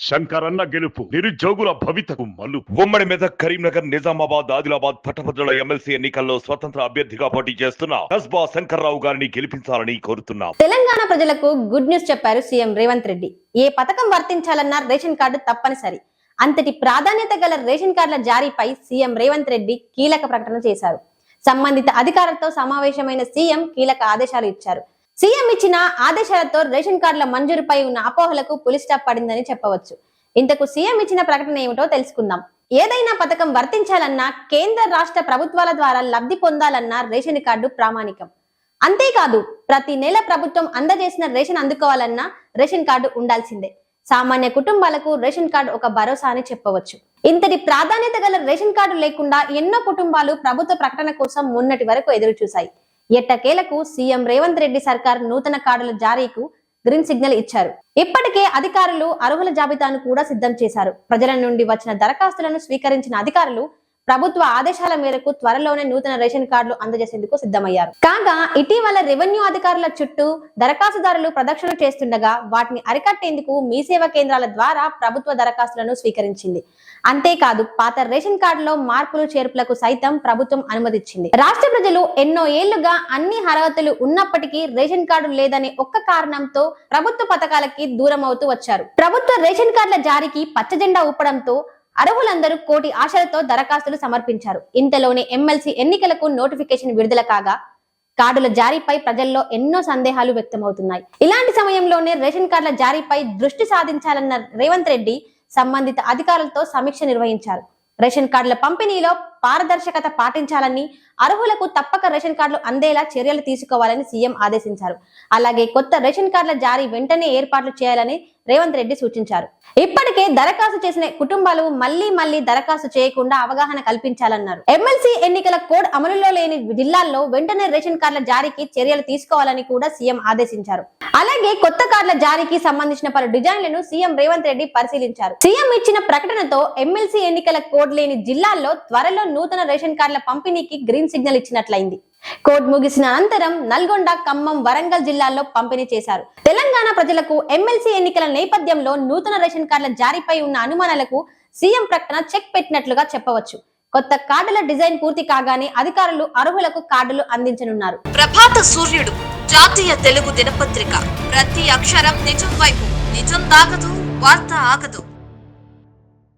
శంకరన్న గెలుపు నిరుద్యోగుల భవితకు మలుపు. ఉమ్మడి మెదక్, కరీంనగర్, నిజామాబాద్, ఆదిలాబాద్ పట్టభద్రుల ఎమ్మెల్సీ ఎన్నికల్లో స్వతంత్ర అభ్యర్థిగా పోటీ చేస్తున్న కస్బా శంకర్రావు గారిని గెలిపించాలని కోరుతున్నాం. తెలంగాణ ప్రజలకు గుడ్ న్యూస్ చెప్పారు సీఎం రేవంత్ రెడ్డి. ఏ పథకం వర్తించాలన్నా రేషన్ కార్డు తప్పనిసరి. అంతటి ప్రాధాన్యత గల రేషన్ కార్డుల జారీపై సీఎం రేవంత్ రెడ్డి కీలక ప్రకటన చేశారు. సంబంధిత అధికారులతో సమావేశమైన సీఎం కీలక ఆదేశాలు ఇచ్చారు. సీఎం ఇచ్చిన ఆదేశాలతో రేషన్ కార్డుల మంజూరుపై ఉన్న అపోహలకు పులి స్టాప్ పడిందని చెప్పవచ్చు. ఇంతకు సీఎం ఇచ్చిన ప్రకటన ఏమిటో తెలుసుకుందాం. ఏదైనా పథకం వర్తించాలన్నా కేంద్ర రాష్ట్ర ప్రభుత్వాల ద్వారా లబ్ధి పొందాలన్నా రేషన్ కార్డు ప్రామాణికం. అంతేకాదు ప్రతి నెల ప్రభుత్వం అందజేసిన రేషన్ అందుకోవాలన్నా రేషన్ కార్డు ఉండాల్సిందే. సామాన్య కుటుంబాలకు రేషన్ కార్డు ఒక భరోసా అని చెప్పవచ్చు. ఇంతటి ప్రాధాన్యత గల రేషన్ కార్డు లేకుండా ఎన్నో కుటుంబాలు ప్రభుత్వ ప్రకటన కోసం మొన్నటి వరకు ఎదురు చూశాయి. ఎట్టకేలకు సీఎం రేవంత్ రెడ్డి సర్కార్ నూతన కార్డుల జారీకు గ్రీన్ సిగ్నల్ ఇచ్చారు. ఇప్పటికే అధికారులు అర్హుల జాబితాను కూడా సిద్ధం చేశారు. ప్రజల నుండి వచ్చిన దరఖాస్తులను స్వీకరించిన అధికారులు ప్రభుత్వ ఆదేశాల మేరకు త్వరలోనే నూతన రేషన్ కార్డులు అందజేసేందుకు సిద్ధమయ్యారు. కాగా ఇటీవల రెవెన్యూ అధికారుల చుట్టూ దరఖాస్తుదారులు ప్రదక్షిణ చేస్తుండగా వాటిని అరికట్టేందుకు మీ సేవా కేంద్రాల ద్వారా ప్రభుత్వ దరఖాస్తులను స్వీకరించింది. అంతేకాదు పాత రేషన్ కార్డులో మార్పులు చేర్పులకు సైతం ప్రభుత్వం అనుమతిచ్చింది. రాష్ట్ర ప్రజలు ఎన్నో ఏళ్లుగా అన్ని అర్హతలు ఉన్నప్పటికీ రేషన్ కార్డు లేదనే ఒక్క కారణంతో ప్రభుత్వ పథకాలకి దూరం అవుతూ వచ్చారు. ప్రభుత్వ రేషన్ కార్డుల జారీకి పచ్చజెండా ఊపడంతో అర్హులందరూ కోటి ఆశలతో దరఖాస్తులు సమర్పించారు. ఇంతలోనే ఎమ్మెల్సీ ఎన్నికలకు నోటిఫికేషన్ విడుదల కాగా కార్డుల జారీపై ప్రజల్లో ఎన్నో సందేహాలు వ్యక్తమవుతున్నాయి. ఇలాంటి సమయంలోనే రేషన్ కార్డుల జారీపై దృష్టి సాధించాలన్న రేవంత్ రెడ్డి సంబంధిత అధికారులతో సమీక్ష నిర్వహించారు. రేషన్ కార్డుల పంపిణీలో పారదర్శకత పాటించాలని, అర్హులకు తప్పక రేషన్ కార్డులు అందేలా చర్యలు తీసుకోవాలని సీఎం ఆదేశించారు. అలాగే కొత్త రేషన్ కార్డుల జారీ వెంటనే ఏర్పాట్లు చేయాలని రేవంత్ రెడ్డి సూచించారు. ఇప్పటికే దరఖాస్తు చేసిన కుటుంబాలు మళ్లీ దరఖాస్తు చేయకుండా అవగాహన కల్పించాలన్నారు. ఎమ్మెల్సీ ఎన్నికల కోడ్ అమలులో లేని జిల్లాల్లో వెంటనే రేషన్ కార్డుల జారీకి చర్యలు తీసుకోవాలని కూడా సీఎం ఆదేశించారు. అలాగే కొత్త కార్డుల జారీకి సంబంధించిన పలు డిజైన్లను సీఎం రేవంత్ రెడ్డి పరిశీలించారు. సీఎం ఇచ్చిన ప్రకటనతో ఎమ్మెల్సీ ఎన్నికల కోడ్ లేని జిల్లాల్లో త్వరలో నూతన రేషన్ కార్డుల పంపిణీకి గ్రీన్ సిగ్నల్ ఇచ్చినట్లయింది. కోడ్ ముగిసిన అనంతరం నల్గొండ, ఖమ్మం, వరంగల్ జిల్లాల్లో పంపిణీ చేశారు. తెలంగాణ ప్రజలకు ఎమ్మెల్సీ ఎన్నికల నేపథ్యంలో నూతన రేషన్ కార్డుల జారీపై ఉన్న అనుమానాలకు సీఎం ప్రకటన చెక్ పెట్టినట్లుగా చెప్పవచ్చు. కొత్త కార్డుల డిజైన్ పూర్తి కాగానే అధికారులు అర్హులకు కార్డులు అందించనున్నారు. ప్రభాత సూర్యుడు జాతీయ తెలుగు దినపత్రిక. ప్రతి అక్షరం నిజం వైపు. నిజం దాగదు, వార్త ఆగదు.